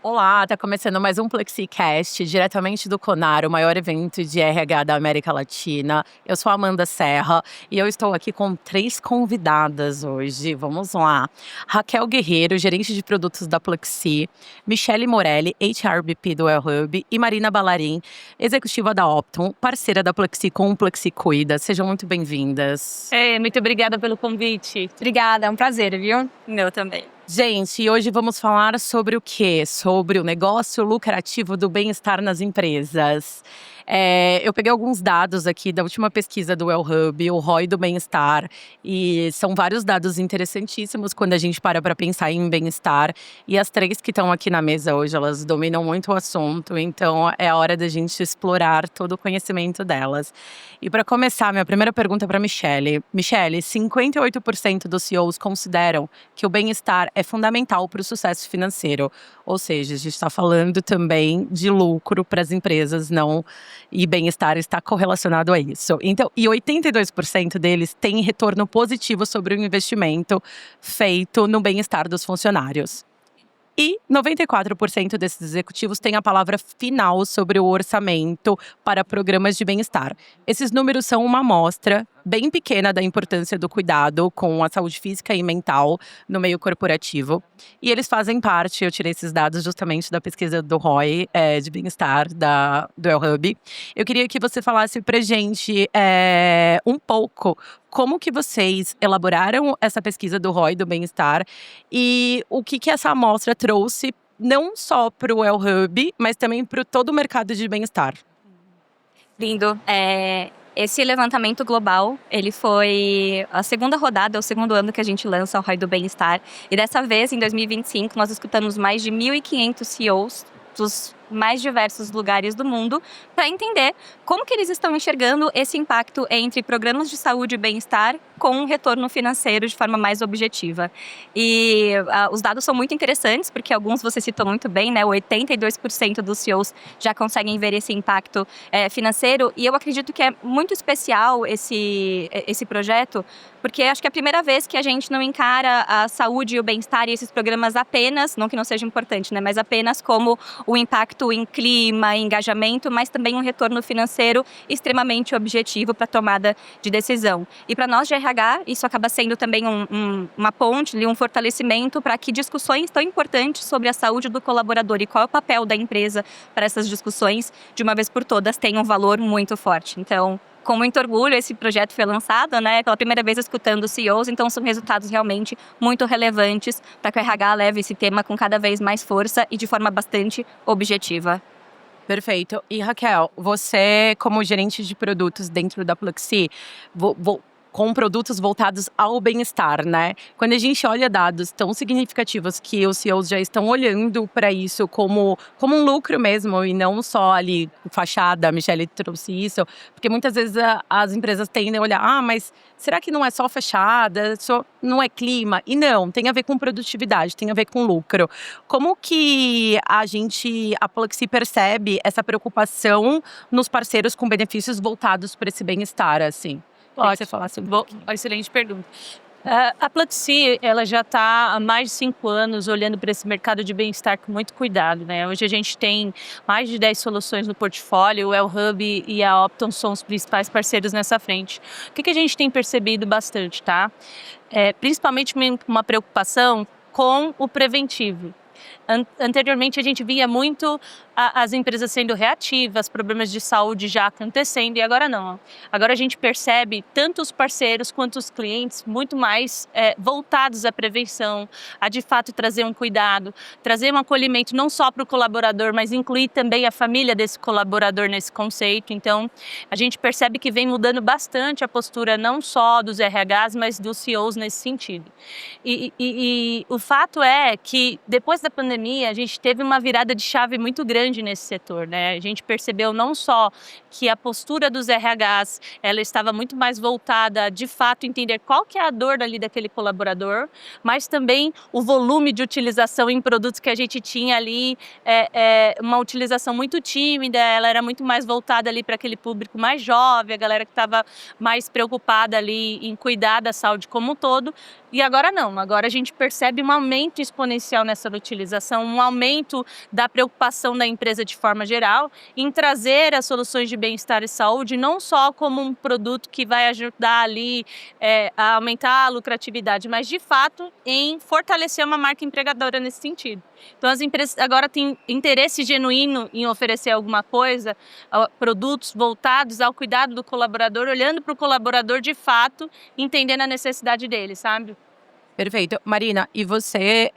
Olá, tá começando mais um PlexiCast, diretamente do Conar, o maior evento de RH da América Latina. Eu sou a Amanda Serra e eu estou aqui com 3 convidadas hoje. Vamos lá. Raquel Guerreiro, gerente de produtos da Plexi, Michele Morelli, HRBP do El Hub e Marina Ballarin, executiva da Optum, parceira da Plexi com o Plexi Cuida. Sejam muito bem-vindas. Muito obrigada pelo convite. Obrigada, é um prazer, viu? Meu também. Gente, hoje vamos falar sobre o quê? Sobre o negócio lucrativo do bem-estar nas empresas. Eu peguei alguns dados aqui da última pesquisa do El Hub, o ROI do bem-estar, e são vários dados interessantíssimos quando a gente para pensar em bem-estar. E as 3 que estão aqui na mesa hoje, elas dominam muito o assunto, então é a hora da gente explorar todo o conhecimento delas. E para começar, minha primeira pergunta para Michele. Michele, 58% dos CEOs consideram que o bem-estar é fundamental para o sucesso financeiro. Ou seja, a gente está falando também de lucro para as empresas, não, e bem-estar está correlacionado a isso. Então, e 82% deles têm retorno positivo sobre o investimento feito no bem-estar dos funcionários. E 94% desses executivos têm a palavra final sobre o orçamento para programas de bem-estar. Esses números são uma amostra bem pequena da importância do cuidado com a saúde física e mental no meio corporativo. E eles fazem parte, eu tirei esses dados justamente da pesquisa do ROI, de bem-estar do El Hub. Eu queria que você falasse pra gente um pouco como que vocês elaboraram essa pesquisa do ROI do bem-estar e o que essa amostra trouxe não só para o El Hub, mas também para todo o mercado de bem-estar. Lindo. Esse levantamento global, ele foi a segunda rodada, o segundo ano que a gente lança o ROI do Bem-Estar. E dessa vez, em 2025, nós escutamos mais de 1.500 CEOs dos mais diversos lugares do mundo para entender como que eles estão enxergando esse impacto entre programas de saúde e bem-estar com um retorno financeiro de forma mais objetiva. E os dados são muito interessantes, porque alguns você citou muito bem, né? 82% dos CEOs já conseguem ver esse impacto financeiro, e eu acredito que é muito especial esse projeto, porque acho que é a primeira vez que a gente não encara a saúde e o bem-estar e esses programas apenas, não que não seja importante, né? Mas apenas como o impacto em clima, em engajamento, mas também um retorno financeiro extremamente objetivo para a tomada de decisão. E para nós de RH, isso acaba sendo também uma ponte, um fortalecimento para que discussões tão importantes sobre a saúde do colaborador e qual é o papel da empresa para essas discussões, de uma vez por todas, tenham um valor muito forte. Então, com muito orgulho, esse projeto foi lançado, né, pela primeira vez escutando os CEOs, então são resultados realmente muito relevantes para que o RH leve esse tema com cada vez mais força e de forma bastante objetiva. Perfeito. E Raquel, você como gerente de produtos dentro da Plexi, com produtos voltados ao bem-estar, né? Quando a gente olha dados tão significativos que os CEOs já estão olhando para isso como um lucro mesmo e não só ali fachada, a Michele trouxe isso, porque muitas vezes as empresas tendem a olhar, mas será que não é só fachada, não é clima? E não, tem a ver com produtividade, tem a ver com lucro. Como que a Plexi percebe essa preocupação nos parceiros com benefícios voltados para esse bem-estar, assim? Pode você falar assim. Excelente pergunta. A Plexi, ela já está há mais de 5 anos olhando para esse mercado de bem-estar com muito cuidado, né? Hoje a gente tem mais de 10 soluções no portfólio, o El Hub e a Optum são os principais parceiros nessa frente. O que a gente tem percebido bastante, tá? Principalmente uma preocupação com o preventivo. Anteriormente a gente via muito as empresas sendo reativas, problemas de saúde já acontecendo, e agora não. Agora a gente percebe tanto os parceiros quanto os clientes muito mais voltados à prevenção, a de fato trazer um cuidado, trazer um acolhimento não só para o colaborador, mas incluir também a família desse colaborador nesse conceito. Então a gente percebe que vem mudando bastante a postura não só dos RHs, mas dos CEOs nesse sentido. E o fato é que depois da pandemia, a gente teve uma virada de chave muito grande nesse setor, né? A gente percebeu não só que a postura dos RHs, ela estava muito mais voltada a, de fato, entender qual que é a dor ali daquele colaborador, mas também o volume de utilização em produtos que a gente tinha ali, uma utilização muito tímida, ela era muito mais voltada ali para aquele público mais jovem, a galera que estava mais preocupada ali em cuidar da saúde como um todo. E agora não, agora a gente percebe um aumento exponencial nessa utilização, um aumento da preocupação da empresa de forma geral em trazer as soluções de bem-estar e saúde não só como um produto que vai ajudar ali a aumentar a lucratividade, mas de fato em fortalecer uma marca empregadora nesse sentido. Então as empresas agora têm interesse genuíno em oferecer alguma coisa, produtos voltados ao cuidado do colaborador, olhando para o colaborador de fato, entendendo a necessidade dele, sabe? Perfeito. Marina, e você,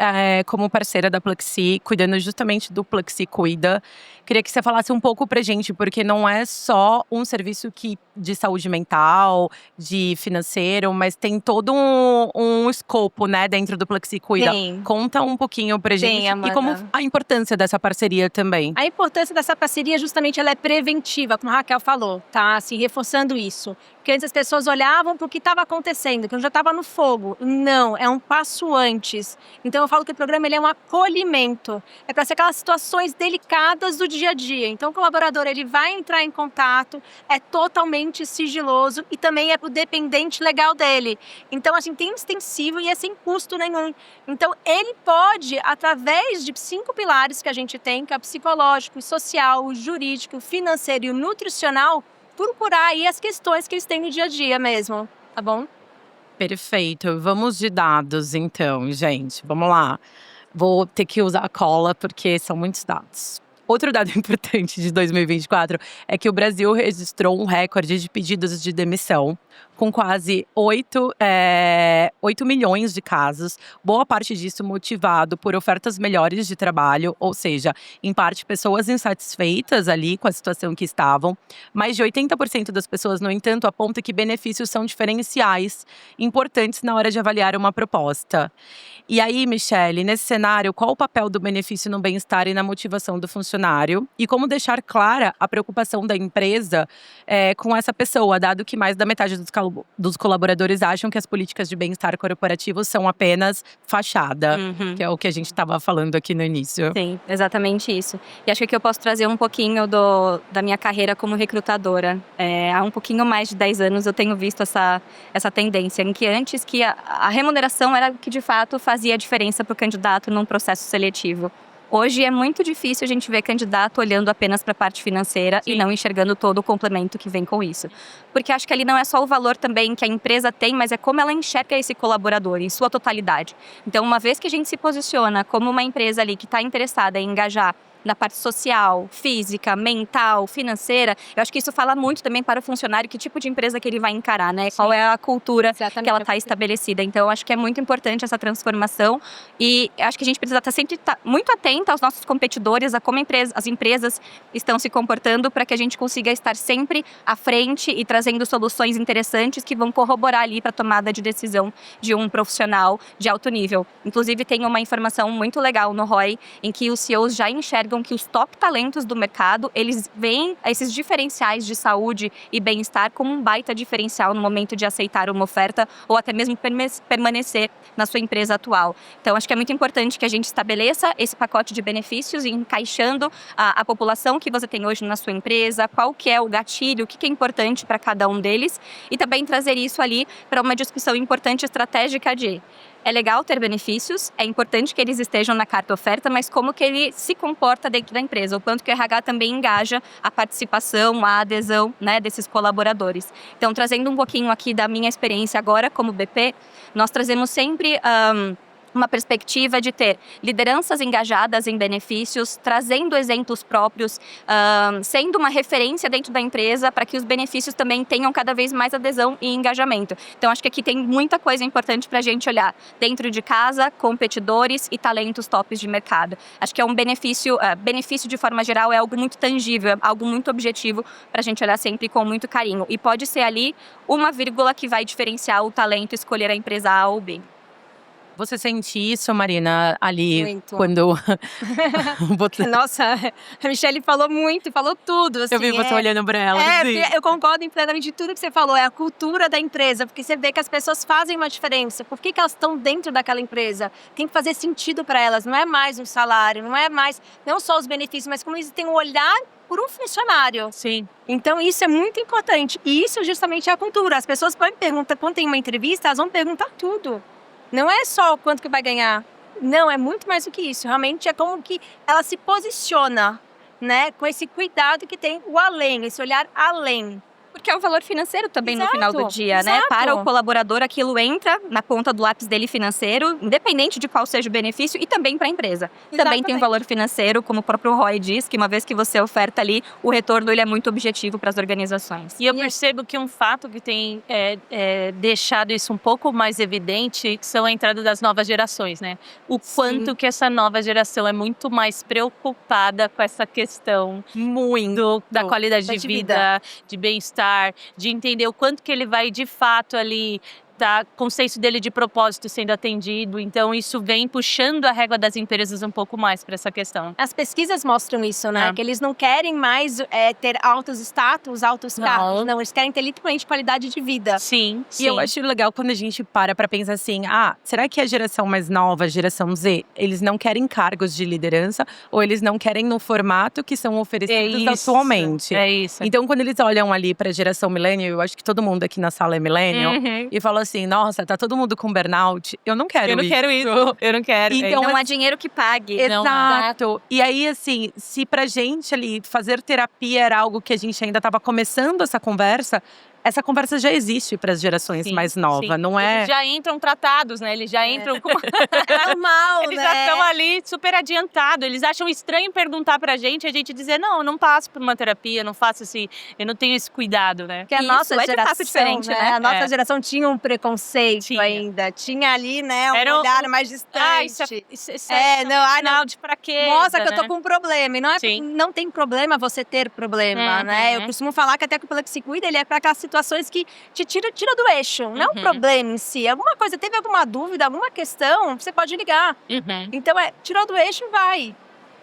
como parceira da Pluxee, cuidando justamente do Pluxee Cuida, queria que você falasse um pouco pra gente, porque não é só um serviço de saúde mental, de financeiro, mas tem todo um escopo, né, dentro do Pluxee Cuida. Sim. Conta um pouquinho pra gente Sim, Amanda. e como a importância dessa parceria também. A importância dessa parceria, justamente, ela é preventiva, como a Raquel falou, tá? Assim, reforçando isso. Porque antes as pessoas olhavam para o que estava acontecendo, que eu já estava no fogo. Não, é um passo antes. Então eu falo que o programa ele é um acolhimento. É para ser aquelas situações delicadas do dia a dia. Então o colaborador ele vai entrar em contato, é totalmente sigiloso e também é para o dependente legal dele. Então assim, tem um extensivo e é sem custo nenhum. Então ele pode, através de 5 pilares que a gente tem, que é o psicológico, o social, o jurídico, o financeiro e o nutricional, procurar aí as questões que eles têm no dia a dia mesmo, tá bom? Perfeito. Vamos de dados, então, gente. Vamos lá. Vou ter que usar a cola, porque são muitos dados. Outro dado importante de 2024 é que o Brasil registrou um recorde de pedidos de demissão, com quase 8 milhões de casos, boa parte disso motivado por ofertas melhores de trabalho, ou seja, em parte pessoas insatisfeitas ali com a situação que estavam. Mais de 80% das pessoas, no entanto, apontam que benefícios são diferenciais, importantes na hora de avaliar uma proposta. E aí, Michele, nesse cenário, qual o papel do benefício no bem-estar e na motivação do funcionário? E como deixar clara a preocupação da empresa com essa pessoa, dado que mais da metade dos colaboradores acham que as políticas de bem-estar corporativo são apenas fachada, que é o que a gente estava falando aqui no início. Sim, exatamente isso. E acho que aqui eu posso trazer um pouquinho da minha carreira como recrutadora. Há um pouquinho mais de 10 anos eu tenho visto essa tendência, em que antes que a remuneração era o que de fato fazia a diferença para o candidato num processo seletivo. Hoje é muito difícil a gente ver candidato olhando apenas para a parte financeira e não enxergando todo o complemento que vem com isso. Porque acho que ali não é só o valor também que a empresa tem, mas é como ela enxerga esse colaborador em sua totalidade. Então, uma vez que a gente se posiciona como uma empresa ali que está interessada em engajar na parte social, física, mental, financeira, eu acho que isso fala muito também para o funcionário que tipo de empresa que ele vai encarar, né? Sim. Qual é a cultura que ela está estabelecida. Então, eu acho que é muito importante essa transformação e acho que a gente precisa estar sempre muito atenta aos nossos competidores, a como as empresas estão se comportando para que a gente consiga estar sempre à frente e trazendo soluções interessantes que vão corroborar ali para a tomada de decisão de um profissional de alto nível. Inclusive, tem uma informação muito legal no ROI em que os CEOs já enxergam que os top talentos do mercado, eles veem esses diferenciais de saúde e bem-estar como um baita diferencial no momento de aceitar uma oferta ou até mesmo permanecer na sua empresa atual. Então, acho que é muito importante que a gente estabeleça esse pacote de benefícios encaixando a população que você tem hoje na sua empresa, qual que é o gatilho, o que é importante para cada um deles e também trazer isso ali para uma discussão importante estratégica de é legal ter benefícios, é importante que eles estejam na carta oferta, mas como que ele se comporta dentro da empresa, o quanto que o RH também engaja a participação, a adesão, né, desses colaboradores. Então, trazendo um pouquinho aqui da minha experiência agora como BP, nós trazemos sempre uma perspectiva de ter lideranças engajadas em benefícios, trazendo exemplos próprios, sendo uma referência dentro da empresa para que os benefícios também tenham cada vez mais adesão e engajamento. Então, acho que aqui tem muita coisa importante para a gente olhar dentro de casa, competidores e talentos tops de mercado. Acho que é um benefício de forma geral é algo muito tangível, é algo muito objetivo para a gente olhar sempre com muito carinho. E pode ser ali uma vírgula que vai diferenciar o talento escolher a empresa A ou B. Você sente isso, Marina, ali Muito. quando… Nossa, a Michelle falou muito, falou tudo. Assim, Eu vi você olhando pra ela. assim. Eu concordo em plenamente de tudo que você falou. É a cultura da empresa, porque você vê que as pessoas fazem uma diferença. Por que elas estão dentro daquela empresa? Tem que fazer sentido para elas. Não é mais um salário, não só os benefícios, mas como eles têm um olhar por um funcionário. Sim. Então isso é muito importante. E isso justamente é a cultura. As pessoas podem perguntar, quando tem uma entrevista, elas vão perguntar tudo. Não é só o quanto que vai ganhar. Não, é muito mais do que isso. Realmente é como que ela se posiciona, né? Com esse cuidado que tem o além, esse olhar além. Porque é o valor financeiro também no Exato, final do dia, né? exato. Para o colaborador, aquilo entra na ponta do lápis dele financeiro, independente de qual seja o benefício, e também para a empresa. Também tem um Exatamente. valor financeiro, como o próprio Roy diz, que uma vez que você oferta ali, o retorno ele é muito objetivo para as organizações. E eu percebo que um fato que tem deixado isso um pouco mais evidente são a entrada das novas gerações, né? O quanto que essa nova geração é muito mais preocupada com essa questão Muito. da qualidade Da de vida, de bem-estar, de entender o quanto que ele vai de fato ali tá com o senso dele de propósito sendo atendido. Então isso vem puxando a régua das empresas um pouco mais para essa questão. As pesquisas mostram isso, né? É. Que eles não querem mais ter altos status, altos Não. cargos. Não, eles querem ter literalmente qualidade de vida. Sim, E eu acho legal quando a gente para pra pensar assim, será que a geração mais nova, a geração Z, eles não querem cargos de liderança ou eles não querem no formato que são oferecidos atualmente? É isso. Então, quando eles olham ali pra geração millennial, eu acho que todo mundo aqui na sala é millennial, Uhum. e fala assim, nossa, tá todo mundo com burnout, eu não quero Eu não isso. quero isso. Eu não quero. Então, Não há dinheiro que pague. Não, Exato. E aí, assim, se pra gente ali fazer terapia era algo que a gente ainda tava começando essa conversa já existe para as gerações Sim, mais novas, sim. não é? Eles já entram tratados, né? Eles já entram com… É normal, Eles né? já estão ali super adiantados. Eles acham estranho perguntar pra gente, a gente dizer, não, eu não passo por uma terapia, não faço assim, eu não tenho esse cuidado, né? Porque a Isso nossa é de geração, fato diferente, né? A nossa É. geração tinha um preconceito Tinha. ainda. Tinha ali, né, um Era olhar mais distante. Isso é não, de fraqueza, mostra que eu tô né? com um problema. E Sim. não tem problema você ter problema, Uhum. né? Eu costumo falar que até que o Plexi Cuida, ele é para aquelas situações que te tira do eixo. Não é um Uhum. problema em si. Alguma coisa, teve alguma dúvida, alguma questão, você pode ligar. Uhum. Então, tirou do eixo, vai.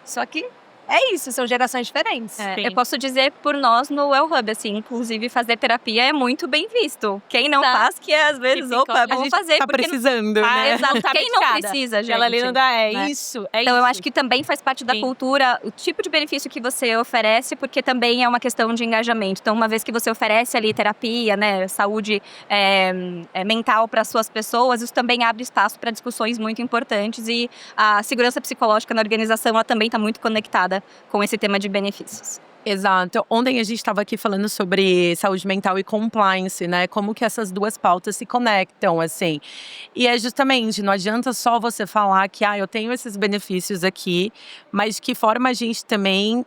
Só que é isso, são gerações diferentes. É, Sim. eu posso dizer por nós no Well Hub, assim, inclusive fazer terapia é muito bem visto. Quem não Tá. faz, que às vezes, fica, opa, a vamos gente fazer. tá porque precisando, Ah, né? exato. Tá quem não medicada. precisa, gente? Ela ali não dá, né? isso. Então, eu acho que também faz parte da Sim. cultura, o tipo de benefício que você oferece, porque também é uma questão de engajamento. Então, uma vez que você oferece ali terapia, né, saúde mental para suas pessoas, isso também abre espaço para discussões muito importantes e a segurança psicológica na organização, ela também está muito conectada com esse tema de benefícios. Exato. Ontem a gente estava aqui falando sobre saúde mental e compliance, né? Como que essas duas pautas se conectam, assim. E é justamente, não adianta só você falar que, eu tenho esses benefícios aqui, mas de que forma a gente também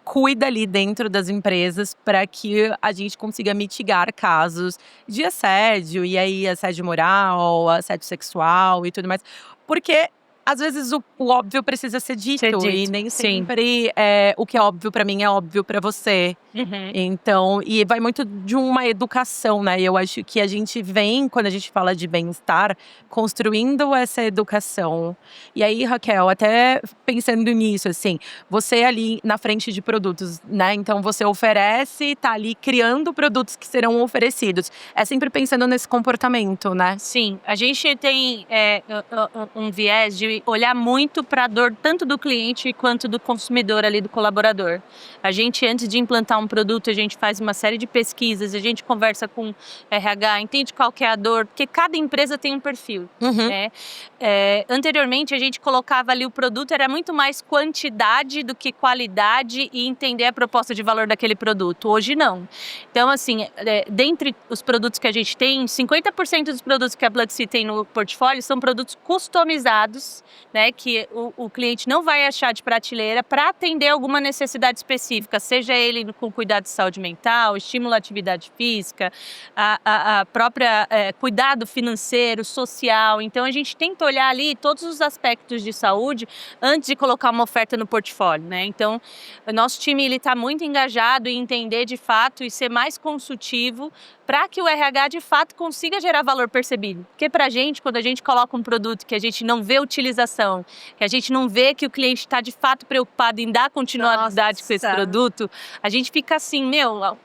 cuida ali dentro das empresas para que a gente consiga mitigar casos de assédio, e aí assédio moral, assédio sexual e tudo mais. Porque às vezes o óbvio precisa ser dito, e nem sim. sempre o que é óbvio pra mim é óbvio pra você. Uhum. Então, e vai muito de uma educação, né? E eu acho que a gente vem, quando a gente fala de bem-estar, construindo essa educação. E aí, Raquel, até pensando nisso, assim, você ali na frente de produtos, né? Então você oferece, tá ali criando produtos que serão oferecidos. É sempre pensando nesse comportamento, né? Sim, a gente tem um viés de olhar muito para a dor tanto do cliente quanto do consumidor ali, do colaborador. A gente, antes de implantar um produto, a gente faz uma série de pesquisas, a gente conversa com RH, entende qual que é a dor, porque cada empresa tem um perfil. Uhum. Né? Anteriormente, a gente colocava ali o produto, era muito mais quantidade do que qualidade e entender a proposta de valor daquele produto. Hoje, não. Então, assim, dentre os produtos que a gente tem, 50% dos produtos que a Pluxee tem no portfólio são produtos customizados, né, que o cliente não vai achar de prateleira para atender alguma necessidade específica, seja ele com cuidado de saúde mental, estímulo à atividade física, a própria cuidado financeiro, social. Então, a gente tenta olhar ali todos os aspectos de saúde antes de colocar uma oferta no portfólio, né? Então, o nosso time está muito engajado em entender de fato e ser mais consultivo para que o RH de fato consiga gerar valor percebido. Porque para a gente, quando a gente coloca um produto que a gente não vê utilização, que a gente não vê que o cliente está de fato preocupado em dar continuidade com esse produto, a gente fica assim,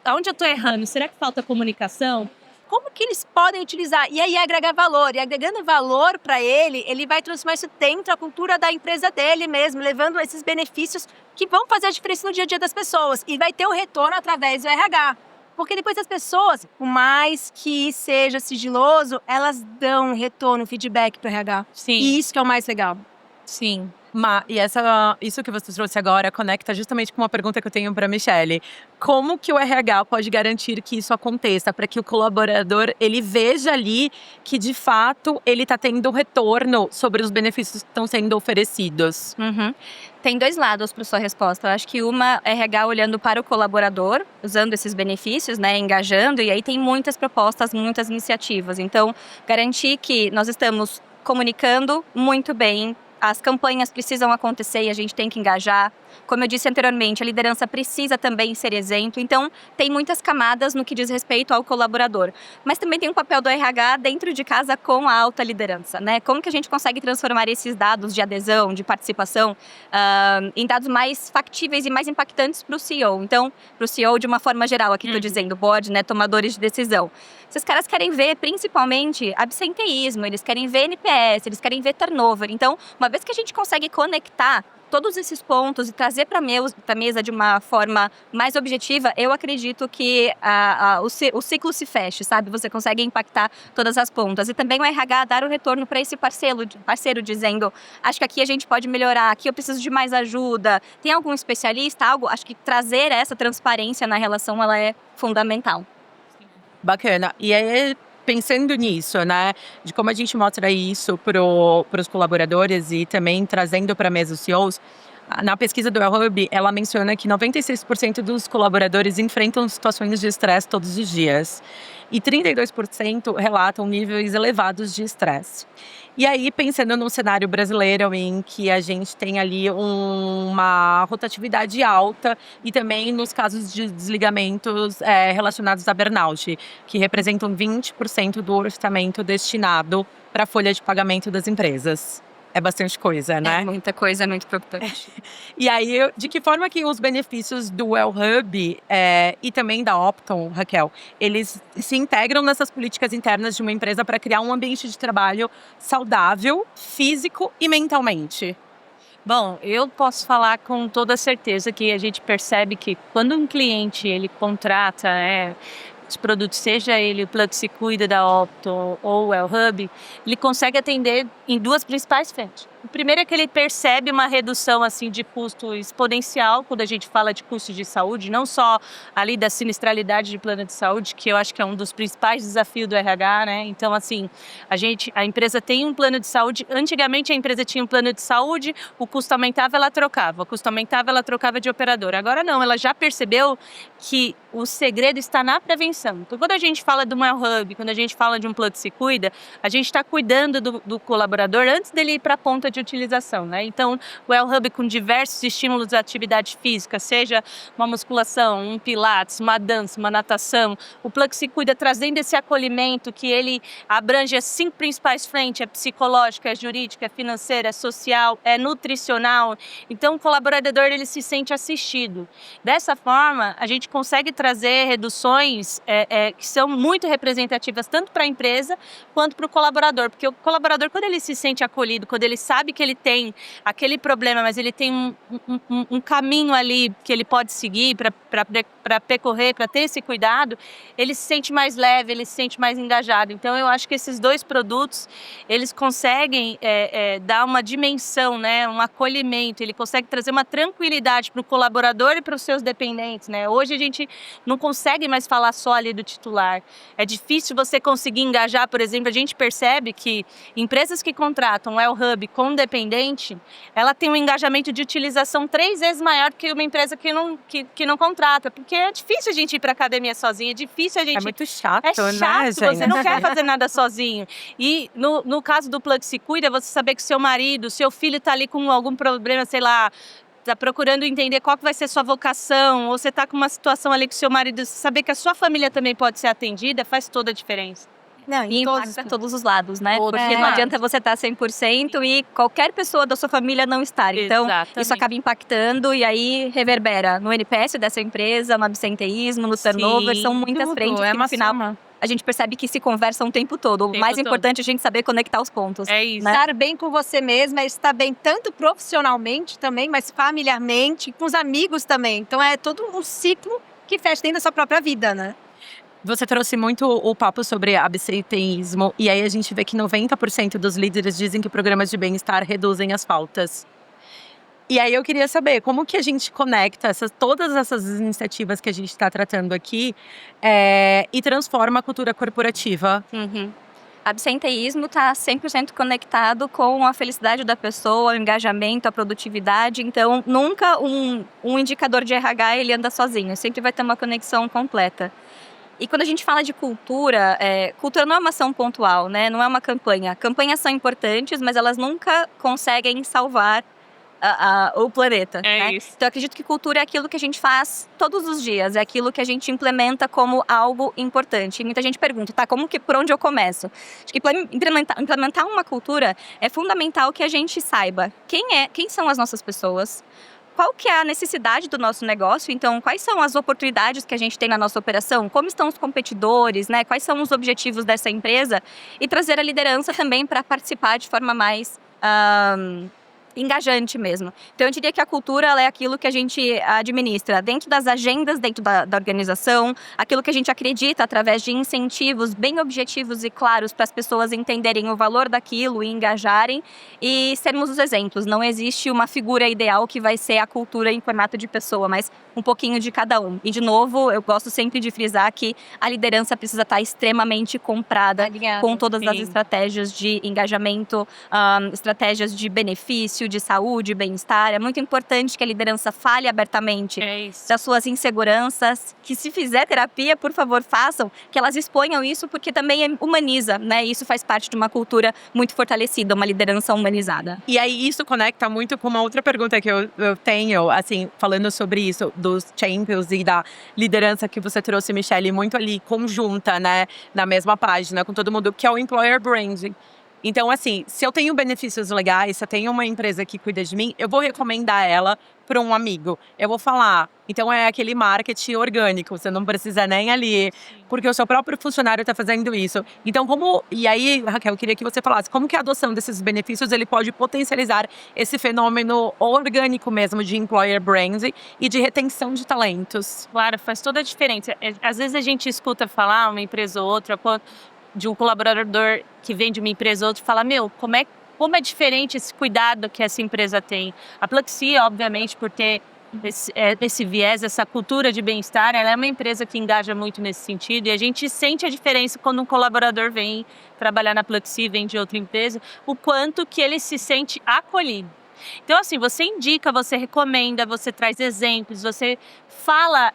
aonde eu estou errando? Será que falta comunicação? Como que eles podem utilizar? E aí agregar valor. E agregando valor para ele vai transformar isso dentro da cultura da empresa dele mesmo, levando esses benefícios que vão fazer a diferença no dia a dia das pessoas. E vai ter o retorno através do RH. Porque depois as pessoas, por mais que seja sigiloso, elas dão retorno, feedback para o RH. Sim. E isso que é o mais legal. Sim. E isso que você trouxe agora conecta justamente com uma pergunta que eu tenho para a Michelle. Como que o RH pode garantir que isso aconteça, para que o colaborador ele veja ali que de fato ele está tendo retorno sobre os benefícios que estão sendo oferecidos? Tem dois lados para sua resposta. Eu acho que uma é RH olhando para o colaborador, usando esses benefícios, né, engajando, e aí tem muitas propostas, muitas iniciativas. Então, garantir que nós estamos comunicando muito bem. As campanhas precisam acontecer e a gente tem que engajar. Como eu disse anteriormente, a liderança precisa também ser exemplo. Então, tem muitas camadas no que diz respeito ao colaborador. Mas também tem um papel do RH dentro de casa com a alta liderança, né? Como que a gente consegue transformar esses dados de adesão, de participação, em dados mais factíveis e mais impactantes para o CEO? Então, para o CEO de uma forma geral, aqui estou dizendo, board, né, tomadores de decisão. Esses caras querem ver, principalmente, absenteísmo, eles querem ver NPS, eles querem ver turnover. Então, uma vez que a gente consegue conectar todos esses pontos e trazer para a mesa de uma forma mais objetiva, eu acredito que o ciclo se feche, sabe? Você consegue impactar todas as pontas. E também o RH dar o retorno para esse parceiro dizendo, acho que aqui a gente pode melhorar, aqui eu preciso de mais ajuda, tem algum especialista, algo? Acho que trazer essa transparência na relação, ela é fundamental. Bacana. E aí, pensando nisso, né, de como a gente mostra isso para os colaboradores e também trazendo para a mesa os CEOs, na pesquisa do Hub, ela menciona que 96% dos colaboradores enfrentam situações de estresse todos os dias e 32% relatam níveis elevados de estresse. E aí, pensando no cenário brasileiro, em que a gente tem ali uma rotatividade alta e também nos casos de desligamentos relacionados a burnout, que representam 20% do orçamento destinado para a folha de pagamento das empresas. É bastante coisa, né? É muita coisa, é muito preocupante. E aí, de que forma que os benefícios do Well Hub e também da Opton, Raquel, eles se integram nessas políticas internas de uma empresa para criar um ambiente de trabalho saudável, físico e mentalmente? Bom, eu posso falar com toda certeza que a gente percebe que quando um cliente ele contrata os produtos, seja ele o Plug Se Cuida da Opton ou o Well Hub, ele consegue atender em duas principais frentes. O primeiro é que ele percebe uma redução assim, de custo exponencial quando a gente fala de custo de saúde, não só ali da sinistralidade de plano de saúde, que eu acho que é um dos principais desafios do RH, né? Então, assim, a empresa tem um plano de saúde. Antigamente a empresa tinha um plano de saúde, o custo aumentava, ela trocava. O custo aumentava, ela trocava de operador. Agora não, ela já percebeu que o segredo está na prevenção. Então, quando a gente fala do Well Hub, quando a gente fala de um Plug Se Cuida, a gente está cuidando do colaborador antes dele ir para a ponta de utilização, né? Então, o Well Hub com diversos estímulos à atividade física, seja uma musculação, um pilates, uma dança, uma natação, o Plug Se Cuida trazendo esse acolhimento que ele abrange as 5 principais frentes, é psicológica, é jurídica, é financeira, é social, é nutricional. Então, o colaborador ele se sente assistido. Dessa forma, a gente consegue trazer reduções que são muito representativas tanto para a empresa quanto para o colaborador, porque o colaborador, quando ele se sente acolhido, quando ele sabe que ele tem aquele problema, mas ele tem um caminho ali que ele pode seguir para percorrer, para ter esse cuidado, ele se sente mais leve, ele se sente mais engajado. Então, eu acho que esses dois produtos, eles conseguem dar uma dimensão, né, um acolhimento, ele consegue trazer uma tranquilidade para o colaborador e para os seus dependentes, né? Hoje a gente não consegue mais falar só ali do titular. É difícil você conseguir engajar, por exemplo, a gente percebe que empresas que contratam o Well Hub com dependente, ela tem um engajamento de utilização 3 vezes maior que uma empresa que não contrata, porque é difícil a gente ir para academia sozinha, é difícil a gente... É muito chato, né, gente? Você não quer fazer nada sozinho. E no caso do Plug Se Cuida, você saber que seu marido, seu filho está ali com algum problema, sei lá, tá procurando entender qual que vai ser sua vocação, ou você tá com uma situação ali com seu marido, saber que a sua família também pode ser atendida, faz toda a diferença. Não, E impacta todos os lados, né? Todos Porque os não lados. adianta você estar 100% e qualquer pessoa da sua família não estar. Então, Exatamente. isso acaba impactando e aí reverbera no NPS dessa empresa, no absenteísmo, no turnover. Sim, São muitas tudo, frentes é que uma no final soma. a gente percebe que se conversam o tempo todo. O Tempo mais todo. importante é a gente saber conectar os pontos. É isso. né? Estar bem com você mesma é estar bem tanto profissionalmente também, mas familiarmente, com os amigos também. Então é todo um ciclo que fecha dentro da sua própria vida, né? Você trouxe muito o papo sobre absenteísmo, e aí a gente vê que 90% dos líderes dizem que programas de bem-estar reduzem as faltas. E aí eu queria saber como que a gente conecta todas essas iniciativas que a gente está tratando aqui e transforma a cultura corporativa. Uhum. Absenteísmo está 100% conectado com a felicidade da pessoa, o engajamento, a produtividade. Então, nunca um indicador de RH ele anda sozinho, sempre vai ter uma conexão completa. E quando a gente fala de cultura, cultura não é uma ação pontual, né? Não é uma campanha. Campanhas são importantes, mas elas nunca conseguem salvar o planeta. É né? isso. Então, eu acredito que cultura é aquilo que a gente faz todos os dias, é aquilo que a gente implementa como algo importante. E muita gente pergunta, tá, por onde eu começo? Acho que implementar uma cultura é fundamental que a gente saiba quem são as nossas pessoas, qual que é a necessidade do nosso negócio, então quais são as oportunidades que a gente tem na nossa operação, como estão os competidores, né? Quais são os objetivos dessa empresa e trazer a liderança também para participar de forma mais engajante mesmo. Então eu diria que a cultura ela é aquilo que a gente administra dentro das agendas, dentro da organização, aquilo que a gente acredita através de incentivos bem objetivos e claros para as pessoas entenderem o valor daquilo e engajarem e sermos os exemplos. Não existe uma figura ideal que vai ser a cultura em formato de pessoa, mas um pouquinho de cada um. E de novo, eu gosto sempre de frisar que a liderança precisa estar extremamente comprada com todas as Sim. estratégias de engajamento, estratégias de benefício, de saúde, bem-estar. É muito importante que a liderança fale abertamente É isso. das suas inseguranças, que se fizer terapia, por favor, façam, que elas exponham isso, porque também humaniza, né? Isso faz parte de uma cultura muito fortalecida, uma liderança humanizada. E aí isso conecta muito com uma outra pergunta que eu tenho, assim, falando sobre isso, dos champions e da liderança que você trouxe, Michelle, muito ali conjunta, né? Na mesma página, com todo mundo, que é o employer branding. Então, assim, se eu tenho benefícios legais, se eu tenho uma empresa que cuida de mim, eu vou recomendar ela para um amigo. Eu vou falar. Então, é aquele marketing orgânico. Você não precisa nem ali, porque o seu próprio funcionário está fazendo isso. Então, E aí, Raquel, eu queria que você falasse como que a adoção desses benefícios ele pode potencializar esse fenômeno orgânico mesmo de employer branding e de retenção de talentos. Claro, faz toda a diferença. Às vezes a gente escuta falar uma empresa ou outra, de um colaborador que vem de uma empresa ou outra, fala, como é diferente esse cuidado que essa empresa tem. A Pluxee, obviamente, por ter esse viés, essa cultura de bem-estar, ela é uma empresa que engaja muito nesse sentido e a gente sente a diferença quando um colaborador vem trabalhar na Pluxee, vem de outra empresa, o quanto que ele se sente acolhido. Então, assim, você indica, você recomenda, você traz exemplos, você fala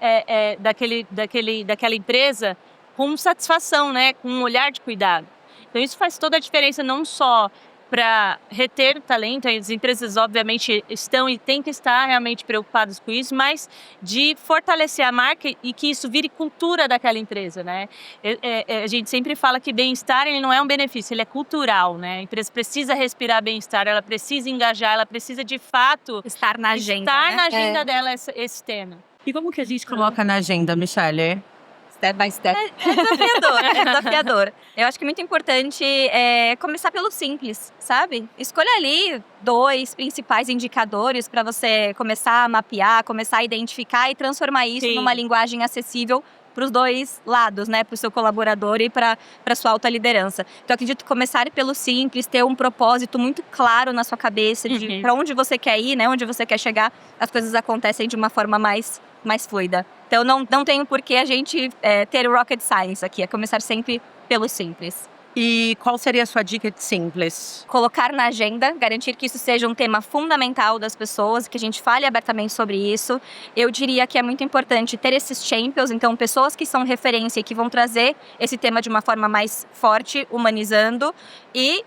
daquela empresa com satisfação, né? Com um olhar de cuidado. Então, isso faz toda a diferença, não só para reter o talento, as empresas, obviamente, estão e têm que estar realmente preocupadas com isso, mas de fortalecer a marca e que isso vire cultura daquela empresa, né? A gente sempre fala que bem-estar ele não é um benefício, ele é cultural, né? A empresa precisa respirar bem-estar, ela precisa engajar, ela precisa, de fato, Estar na agenda, estar né? na agenda dela esse tema. E como que a gente coloca na agenda, Michelle? Step by step. É desafiador. Eu acho que é muito importante começar pelo simples, sabe? Escolha ali 2 principais indicadores para você começar a mapear, começar a identificar e transformar isso Sim. numa linguagem acessível para os 2 lados, né? Para o seu colaborador e para a sua alta liderança. Então, eu acredito que começar pelo simples, ter um propósito muito claro na sua cabeça de para onde você quer ir, né? Onde você quer chegar, as coisas acontecem de uma forma mais fluida. Então, não tem por que a gente ter rocket science aqui, é começar sempre pelo simples. E qual seria a sua dica de simples? Colocar na agenda, garantir que isso seja um tema fundamental das pessoas, que a gente fale abertamente sobre isso. Eu diria que é muito importante ter esses champions, então pessoas que são referência e que vão trazer esse tema de uma forma mais forte, humanizando, e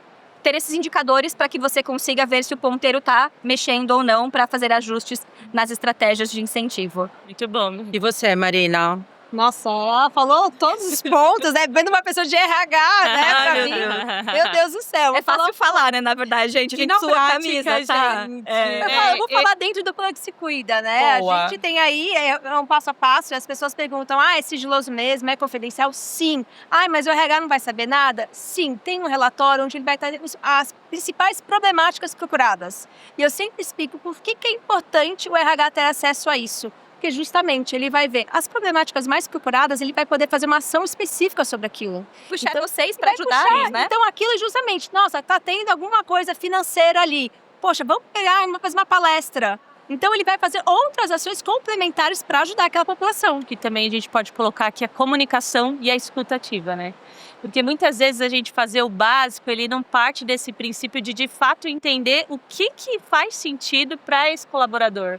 ter esses indicadores para que você consiga ver se o ponteiro está mexendo ou não para fazer ajustes nas estratégias de incentivo. Muito bom. E você, Marina? Nossa, ela falou todos os pontos, né? Vendo uma pessoa de RH, né, pra Ai, mim. meu Deus. Meu Deus do céu. É fácil falar, né? Na verdade, gente, E vem na de sua prática, camisa, tá? gente? Eu vou falar dentro do plano que se cuida, né? Boa. A gente tem aí um passo a passo, as pessoas perguntam, é sigiloso mesmo, é confidencial? Sim. Mas o RH não vai saber nada? Sim. Tem um relatório onde ele vai estar as principais problemáticas procuradas. E eu sempre explico por que é importante o RH ter acesso a isso. Porque justamente ele vai ver as problemáticas mais procuradas, ele vai poder fazer uma ação específica sobre aquilo. Puxar Então, vocês para vai ajudarem, puxar. né? Então aquilo é justamente, nossa, tá tendo alguma coisa financeira ali. Poxa, vamos pegar e fazer uma palestra. Então ele vai fazer outras ações complementares para ajudar aquela população. Que também a gente pode colocar aqui a comunicação e a escutativa, né? Porque muitas vezes a gente fazer o básico, ele não parte desse princípio de fato entender o que faz sentido para esse colaborador.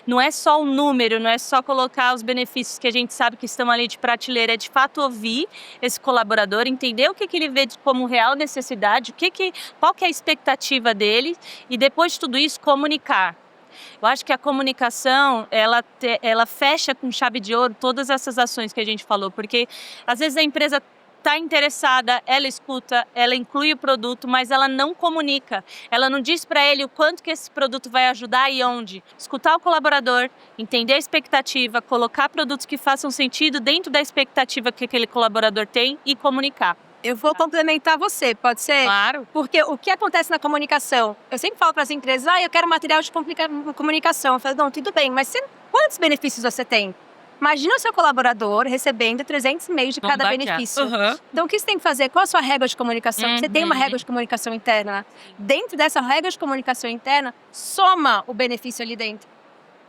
Não é só um número, não é só colocar os benefícios que a gente sabe que estão ali de prateleira, é de fato ouvir esse colaborador, entender o que ele vê como real necessidade, qual que é a expectativa dele e depois de tudo isso comunicar. Eu acho que a comunicação, ela fecha com chave de ouro todas essas ações que a gente falou, porque às vezes a empresa está interessada, ela escuta, ela inclui o produto, mas ela não comunica. Ela não diz para ele o quanto que esse produto vai ajudar e onde. Escutar o colaborador, entender a expectativa, colocar produtos que façam sentido dentro da expectativa que aquele colaborador tem e comunicar. Eu vou complementar você, pode ser? Claro. Porque o que acontece na comunicação? Eu sempre falo para as empresas, eu quero material de comunicação. Eu falo, não, tudo bem, mas quantos benefícios você tem? Imagina o seu colaborador recebendo 300 e-mails de cada benefício. Uhum. Então, o que você tem que fazer? Qual a sua regra de comunicação? Você tem uma regra de comunicação interna. Dentro dessa regra de comunicação interna, soma o benefício ali dentro.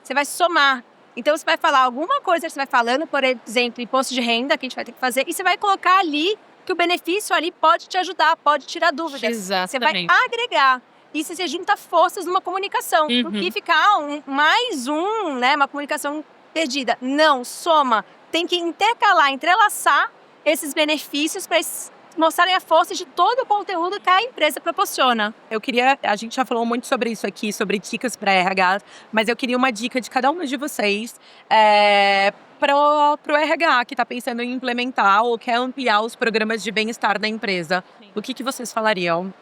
Você vai somar. Então, você vai falar alguma coisa, você vai falando, por exemplo, imposto de renda, que a gente vai ter que fazer, e você vai colocar ali que o benefício ali pode te ajudar, pode tirar dúvidas. Exatamente. Você vai agregar. E você junta forças numa comunicação. Do que ficar mais né, uma comunicação perdida. Não, soma. Tem que intercalar, entrelaçar esses benefícios para mostrarem a força de todo o conteúdo que a empresa proporciona. A gente já falou muito sobre isso aqui, sobre dicas para RH, mas eu queria uma dica de cada uma de vocês para o RH que está pensando em implementar ou quer ampliar os programas de bem-estar da empresa. Sim. O que vocês falariam?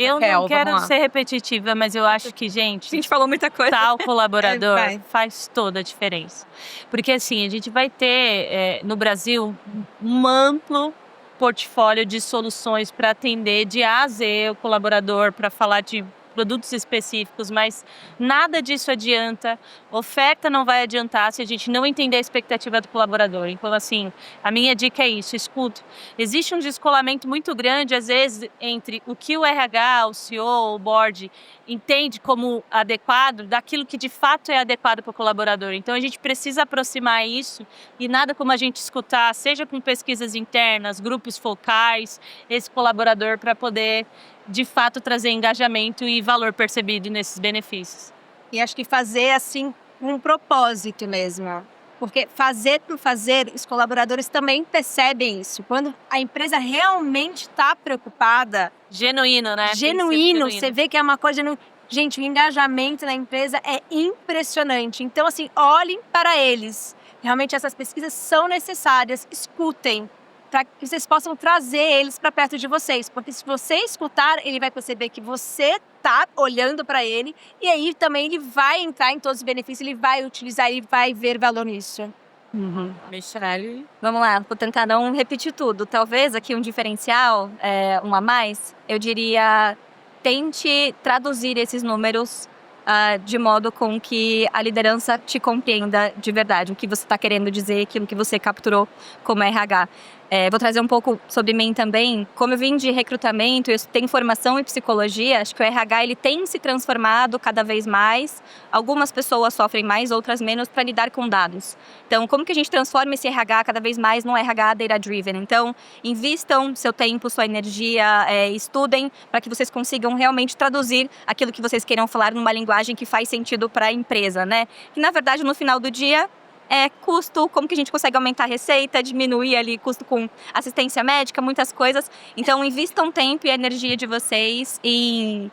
Eu Raquel, não quero vamos lá. ser repetitiva, mas eu acho que, A gente, gente falou muita coisa. tal colaborador Vai. faz toda a diferença. Porque assim, a gente vai ter no Brasil um amplo portfólio de soluções para atender de A a Z o colaborador, para falar de produtos específicos, mas nada disso adianta, oferta não vai adiantar se a gente não entender a expectativa do colaborador. Então, assim, a minha dica é isso, escuta. Existe um descolamento muito grande, às vezes, entre o que o RH, o CEO, o board entende como adequado daquilo que de fato é adequado para o colaborador. Então, a gente precisa aproximar isso e nada como a gente escutar, seja com pesquisas internas, grupos focais, esse colaborador para poder de fato trazer engajamento e valor percebido nesses benefícios. E acho que fazer assim com um propósito mesmo. Porque fazer por fazer, os colaboradores também percebem isso. Quando a empresa realmente está preocupada, Genuíno, né? genuíno, você vê que é uma coisa... Gente, o engajamento na empresa é impressionante. Então, assim, olhem para eles. Realmente essas pesquisas são necessárias, escutem, para que vocês possam trazer eles para perto de vocês. Porque se você escutar, ele vai perceber que você está olhando para ele e aí também ele vai entrar em todos os benefícios, ele vai utilizar, ele vai ver valor nisso. Michele? Vamos lá, vou tentar não repetir tudo. Talvez aqui um diferencial, um a mais, eu diria, tente traduzir esses números de modo com que a liderança te compreenda de verdade o que você está querendo dizer, aquilo que você capturou como RH. Vou trazer um pouco sobre mim também. Como eu vim de recrutamento, eu tenho formação em psicologia, acho que o RH ele tem se transformado cada vez mais. Algumas pessoas sofrem mais, outras menos, para lidar com dados. Então, como que a gente transforma esse RH cada vez mais num RH data-driven? Então, invistam seu tempo, sua energia, estudem para que vocês consigam realmente traduzir aquilo que vocês queiram falar numa linguagem que faz sentido para a empresa, né? Que, na verdade, no final do dia, custo, como que a gente consegue aumentar a receita, diminuir ali custo com assistência médica, muitas coisas. Então, invistam tempo e energia de vocês em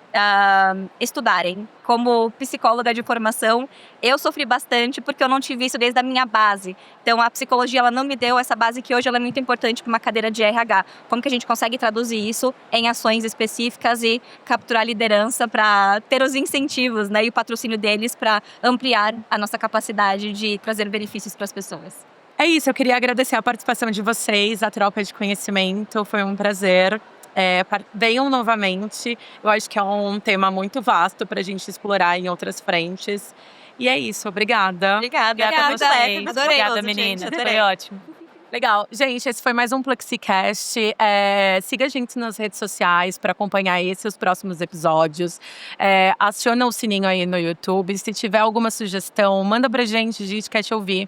estudarem. Como psicóloga de formação, eu sofri bastante porque eu não tive isso desde a minha base. Então, a psicologia ela não me deu essa base que hoje ela é muito importante para uma cadeira de RH. Como que a gente consegue traduzir isso em ações específicas e capturar liderança para ter os incentivos, né, e o patrocínio deles para ampliar a nossa capacidade de trazer benefícios para as pessoas. É isso, eu queria agradecer a participação de vocês, a troca de conhecimento, foi um prazer. Venham novamente, eu acho que é um tema muito vasto para a gente explorar em outras frentes. E é isso, obrigada. Obrigada Obrigada a vocês. Adorei. Obrigada, meninas. Foi ótimo. Legal. Gente, esse foi mais um PlexiCast. Siga a gente nas redes sociais para acompanhar esse e os próximos episódios. Aciona o sininho aí no YouTube. Se tiver alguma sugestão, manda pra gente, a gente quer te ouvir.